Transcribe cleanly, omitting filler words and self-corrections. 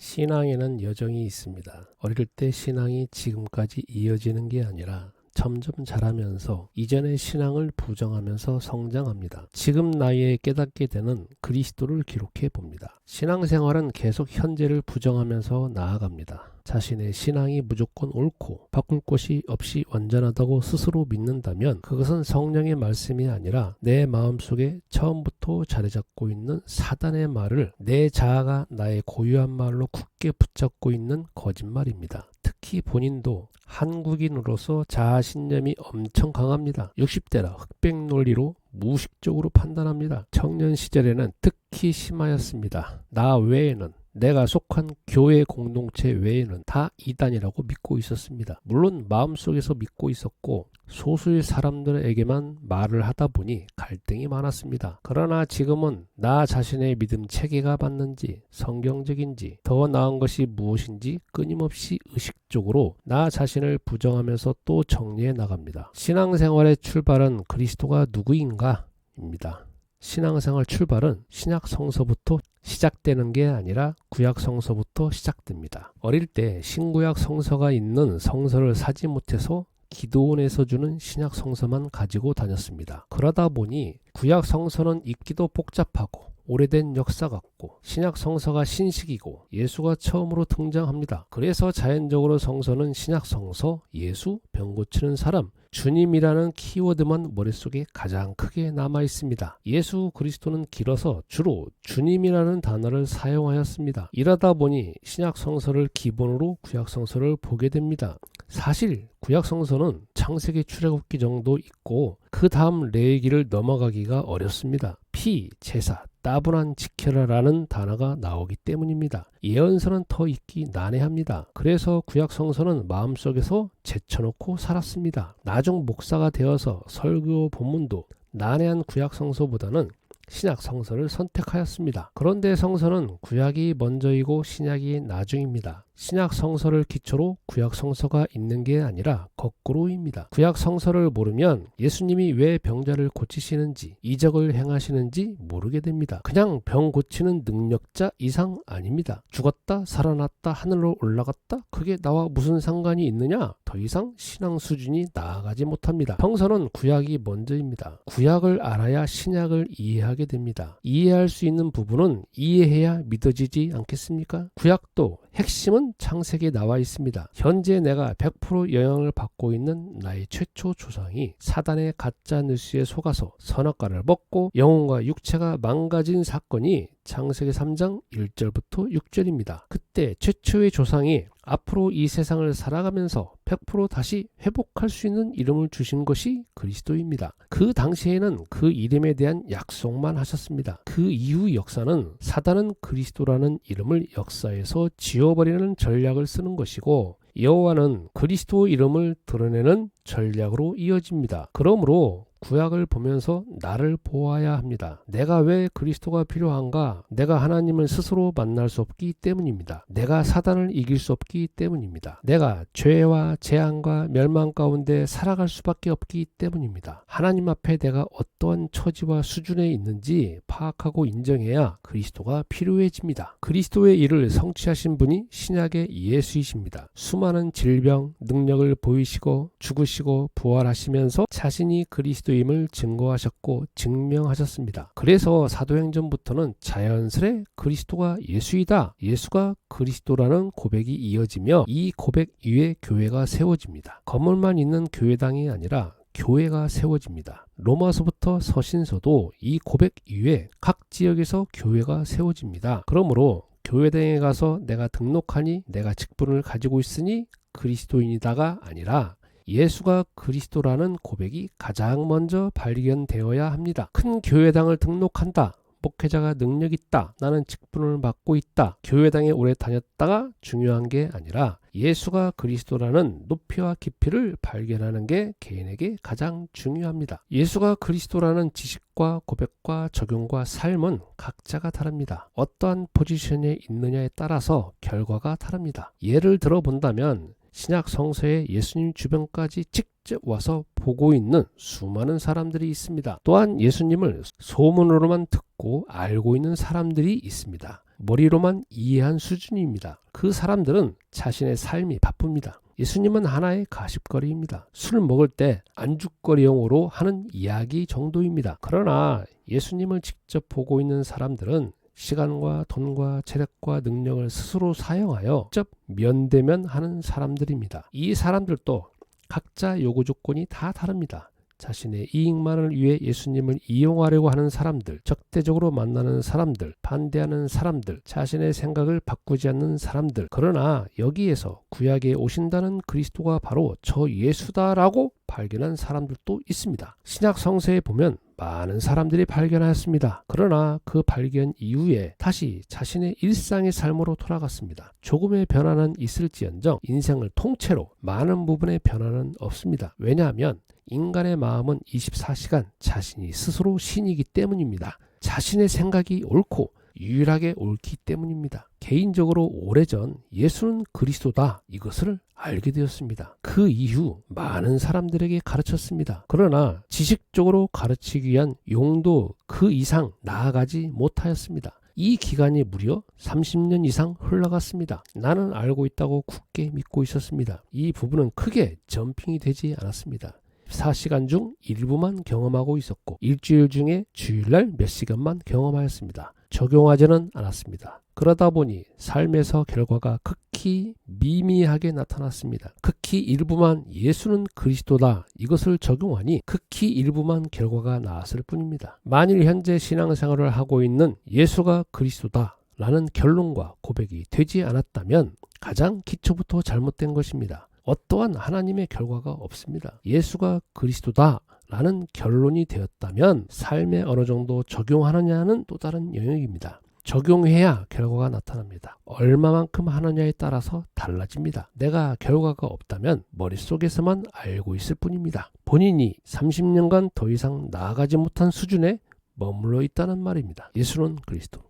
신앙에는 여정이 있습니다. 어릴 때 신앙이 지금까지 이어지는 게 아니라 점점 자라면서 이전의 신앙을 부정하면서 성장합니다. 지금 나이에 깨닫게 되는 그리스도를 기록해 봅니다. 신앙생활은 계속 현재를 부정하면서 나아갑니다. 자신의 신앙이 무조건 옳고 바꿀 곳이 없이 완전하다고 스스로 믿는다면 그것은 성령의 말씀이 아니라 내 마음속에 처음부터 자리 잡고 있는 사단의 말을 내 자아가 나의 고유한 말로 굳게 붙잡고 있는 거짓말입니다. 특히 본인도 한국인으로서 자아신념이 엄청 강합니다. 60대라 흑백 논리로 무의식적으로 판단합니다. 청년 시절에는 특히 심하였습니다. 나 외에는 내가 속한 교회 공동체 외에는 다 이단이라고 믿고 있었습니다. 물론 마음속에서 믿고 있었고 소수의 사람들에게만 말을 하다 보니 갈등이 많았습니다. 그러나 지금은 나 자신의 믿음 체계가 맞는지 성경적인지 더 나은 것이 무엇인지 끊임없이 의식적으로 나 자신을 부정하면서 또 정리해 나갑니다. 신앙생활의 출발은 그리스도가 누구인가? 입니다. 신앙생활 출발은 신약 성서부터 시작되는 게 아니라 구약 성서부터 시작됩니다. 어릴 때 신구약 성서가 있는 성서를 사지 못해서 기도원에서 주는 신약 성서만 가지고 다녔습니다. 그러다 보니 구약 성서는 읽기도 복잡하고 오래된 역사 같고 신약 성서가 신식이고 예수가 처음으로 등장합니다. 그래서 자연적으로 성서는 신약 성서, 예수, 병 고치는 사람, 주님이라는 키워드만 머릿속에 가장 크게 남아 있습니다. 예수 그리스도는 길어서 주로 주님이라는 단어를 사용하였습니다. 이러다 보니 신약 성서를 기본으로 구약 성서를 보게 됩니다. 사실 구약 성서는 창세기 출애굽기 정도 있고 그 다음 레위기를 넘어가기가 어렵습니다. 피, 제사, 따분한 지켜라라는 단어가 나오기 때문입니다. 예언서는 더 읽기 난해합니다. 그래서 구약 성서는 마음속에서 제쳐놓고 살았습니다. 나중 목사가 되어서 설교 본문도 난해한 구약 성서보다는 신약 성서를 선택하였습니다. 그런데 성서는 구약이 먼저이고 신약이 나중입니다. 신약 성서를 기초로 구약 성서가 있는 게 아니라 거꾸로입니다. 구약 성서를 모르면 예수님이 왜 병자를 고치시는지 이적을 행하시는지 모르게 됩니다. 그냥 병 고치는 능력자 이상 아닙니다. 죽었다 살아났다 하늘로 올라갔다 그게 나와 무슨 상관이 있느냐? 더 이상 신앙 수준이 나아가지 못합니다. 성서는 구약이 먼저입니다. 구약을 알아야 신약을 이해하게 됩니다. 이해할 수 있는 부분은 이해해야 믿어지지 않겠습니까? 구약도 핵심은 창세기에 나와 있습니다. 현재 내가 100% 영향을 받고 있는 나의 최초 조상이 사단의 가짜 뉴스에 속아서 선악과를 먹고 영혼과 육체가 망가진 사건이 창세기 3장 1절부터 6절입니다. 그때 최초의 조상이 앞으로 이 세상을 살아가면서 100% 다시 회복할 수 있는 이름을 주신 것이 그리스도입니다. 그 당시에는 그 이름에 대한 약속만 하셨습니다. 그 이후 역사는 사단은 그리스도라는 이름을 역사에서 지워버리는 전략을 쓰는 것이고 여호와는 그리스도 이름을 드러내는 전략으로 이어집니다. 그러므로 구약을 보면서 나를 보아야 합니다. 내가 왜 그리스도가 필요한가? 내가 하나님을 스스로 만날 수 없기 때문입니다. 내가 사단을 이길 수 없기 때문입니다. 내가 죄와 재앙과 멸망 가운데 살아갈 수밖에 없기 때문입니다. 하나님 앞에 내가 어떠한 처지와 수준에 있는지 파악하고 인정해야 그리스도가 필요해집니다. 그리스도의 일을 성취하신 분이 신약의 예수이십니다. 수많은 질병, 능력을 보이시고 죽으시고 부활하시면서 자신이 그리스도임을 증거하셨고 증명하셨습니다. 그래서 사도행전부터는 자연스레 그리스도가 예수이다, 예수가 그리스도라는 고백이 이어지며 이 고백 위에 교회가 세워집니다. 건물만 있는 교회당이 아니라 교회가 세워집니다. 로마서부터 서신서도 이 고백 위에 각 지역에서 교회가 세워집니다. 그러므로 교회당에 가서 내가 등록하니 내가 직분을 가지고 있으니 그리스도인이다가 아니라 예수가 그리스도라는 고백이 가장 먼저 발견되어야 합니다. 큰 교회당을 등록한다. 목회자가 능력 있다. 나는 직분을 맡고 있다. 교회당에 오래 다녔다가 중요한 게 아니라 예수가 그리스도라는 높이와 깊이를 발견하는 게 개인에게 가장 중요합니다. 예수가 그리스도라는 지식과 고백과 적용과 삶은 각자가 다릅니다. 어떠한 포지션에 있느냐에 따라서 결과가 다릅니다. 예를 들어 본다면 신약 성서에 예수님 주변까지 직접 와서 보고 있는 수많은 사람들이 있습니다. 또한 예수님을 소문으로만 듣고 알고 있는 사람들이 있습니다. 머리로만 이해한 수준입니다. 그 사람들은 자신의 삶이 바쁩니다. 예수님은 하나의 가십거리입니다. 술 먹을 때 안주거리용으로 하는 이야기 정도입니다. 그러나 예수님을 직접 보고 있는 사람들은 시간과 돈과 체력과 능력을 스스로 사용하여 직접 면대면 하는 사람들입니다. 이 사람들도 각자 요구 조건이 다 다릅니다. 자신의 이익만을 위해 예수님을 이용하려고 하는 사람들, 적대적으로 만나는 사람들, 반대하는 사람들, 자신의 생각을 바꾸지 않는 사람들. 그러나 여기에서 구약에 오신다는 그리스도가 바로 저 예수다라고 발견한 사람들도 있습니다. 신약 성서에 보면 많은 사람들이 발견하였습니다. 그러나 그 발견 이후에 다시 자신의 일상의 삶으로 돌아갔습니다. 조금의 변화는 있을지언정 인생을 통째로 많은 부분의 변화는 없습니다. 왜냐하면 인간의 마음은 24시간 자신이 스스로 신이기 때문입니다. 자신의 생각이 옳고 유일하게 옳기 때문입니다. 개인적으로 오래전 예수는 그리스도다 이것을 알게 되었습니다. 그 이후 많은 사람들에게 가르쳤습니다. 그러나 지식적으로 가르치기 위한 용도 그 이상 나아가지 못하였습니다. 이 기간이 무려 30년 이상 흘러갔습니다. 나는 알고 있다고 굳게 믿고 있었습니다. 이 부분은 크게 점핑이 되지 않았습니다. 4시간 중 일부만 경험하고 있었고 일주일 중에 주일날 몇 시간만 경험하였습니다. 적용하지는 않았습니다. 그러다 보니 삶에서 결과가 극히 미미하게 나타났습니다. 극히 일부만 예수는 그리스도다 이것을 적용하니 극히 일부만 결과가 나왔을 뿐입니다. 만일 현재 신앙생활을 하고 있는 예수가 그리스도다 라는 결론과 고백이 되지 않았다면 가장 기초부터 잘못된 것입니다. 어떠한 하나님의 결과가 없습니다. 예수가 그리스도다 라는 결론이 되었다면 삶에 어느 정도 적용하느냐는 또 다른 영역입니다. 적용해야 결과가 나타납니다. 얼마만큼 하느냐에 따라서 달라집니다. 내가 결과가 없다면 머릿속에서만 알고 있을 뿐입니다. 본인이 30년간 더 이상 나아가지 못한 수준에 머물러 있다는 말입니다. 예수는 그리스도.